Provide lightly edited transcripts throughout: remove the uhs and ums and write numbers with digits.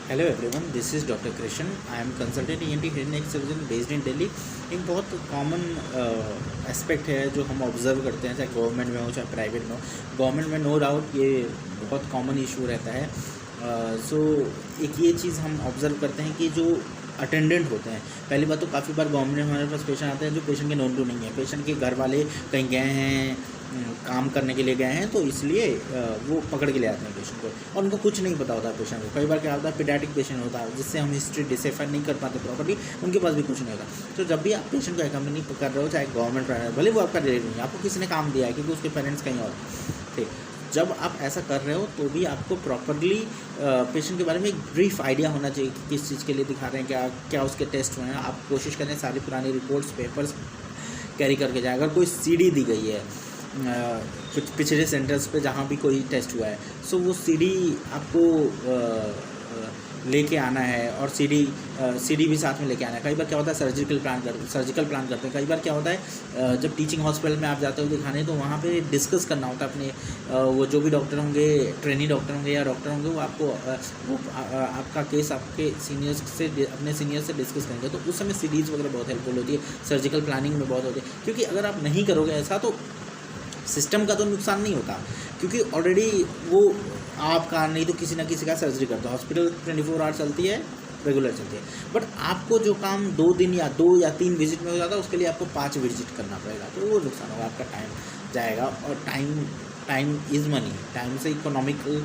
Hello everyone, this is doctor Krishna. I am consultant ENT head neck surgeon based in Delhi. एक बहुत common aspect है जो हम observe करते हैं, चाहे गवर्नमेंट में हो चाहे प्राइवेट में हो। गवर्नमेंट में नो डाउट ये बहुत कॉमन इशू रहता है। सो एक ये चीज़ हम ऑब्जर्व करते हैं कि जो अटेंडेंट होते हैं, पहली बात तो काफ़ी बार गवर्नमेंट में हमारे पास पेशेंट आते हैं जो पेशेंट के नोन टू नहीं है। पेशेंट के घर वाले कहीं गए हैं, काम करने के लिए गए हैं, तो इसलिए वो पकड़ के ले आते हैं पेशेंट को और उनको कुछ नहीं पता होता है पेशेंट को। कई बार क्या होता है, पीडियाट्रिक पेशेंट होता है जिससे हम हिस्ट्री डिसेफर नहीं कर पाते प्रॉपर्ली, उनके पास भी कुछ नहीं होता। तो जब भी आप पेशेंट को एक्कम्पनी कर रहे हो, चाहे गवर्नमेंट प्राइवेट, भले वो आपका रिलेटिव नहीं, आपको किसी ने काम दिया है क्योंकि उसके पेरेंट्स कहीं और थे, जब आप ऐसा कर रहे हो तो भी आपको प्रॉपरली पेशेंट के बारे में एक ब्रीफ आइडिया होना चाहिए कि किस चीज़ के लिए दिखा रहे हैं, क्या क्या उसके टेस्ट हुए हैं। आप कोशिश करें सारी पुरानी रिपोर्ट्स पेपर्स कैरी करके जाएं। अगर कोई सीडी दी गई है कुछ पिछले सेंटर्स पे जहाँ भी कोई टेस्ट हुआ है, सो वो सीडी आपको लेके आना है और सीडी भी साथ में लेके आना है। कई बार क्या होता है, सर्जिकल प्लान करते हैं। कई बार क्या होता है, जब टीचिंग हॉस्पिटल में आप जाते हो दिखाने, तो वहाँ पे डिस्कस करना होता है अपने वो जो भी डॉक्टर होंगे, ट्रेनी डॉक्टर होंगे या डॉक्टर होंगे, वो आपको आपका केस आपके सीनियर्स से, अपने सीनियर से डिस्कस करेंगे। तो उस समय सीडीज़ वगैरह बहुत हेल्पफुल होती है, सर्जिकल प्लानिंग में बहुत होती है। क्योंकि अगर आप नहीं करोगे ऐसा तो सिस्टम का तो नुकसान नहीं होता, क्योंकि ऑलरेडी वो आपका नहीं तो किसी ना किसी का सर्जरी करता है। हॉस्पिटल 24 आवर चलती है, रेगुलर चलती है, बट आपको जो काम 2 दिन या 2 या 3 विजिट में हो जाता है, उसके लिए आपको 5 विजिट करना पड़ेगा, तो वो नुकसान होगा, आपका टाइम जाएगा। और टाइम इज़ मनी, टाइम से इकोनॉमिकल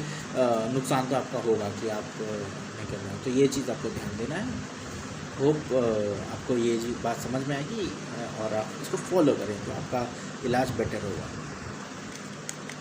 नुकसान तो आपका होगा कि आप नहीं कर रहे हो। तो ये चीज़ आपको ध्यान देना है। होप आपको ये बात समझ में आएगी और आप इसको फॉलो करें तो आपका इलाज बेटर होगा।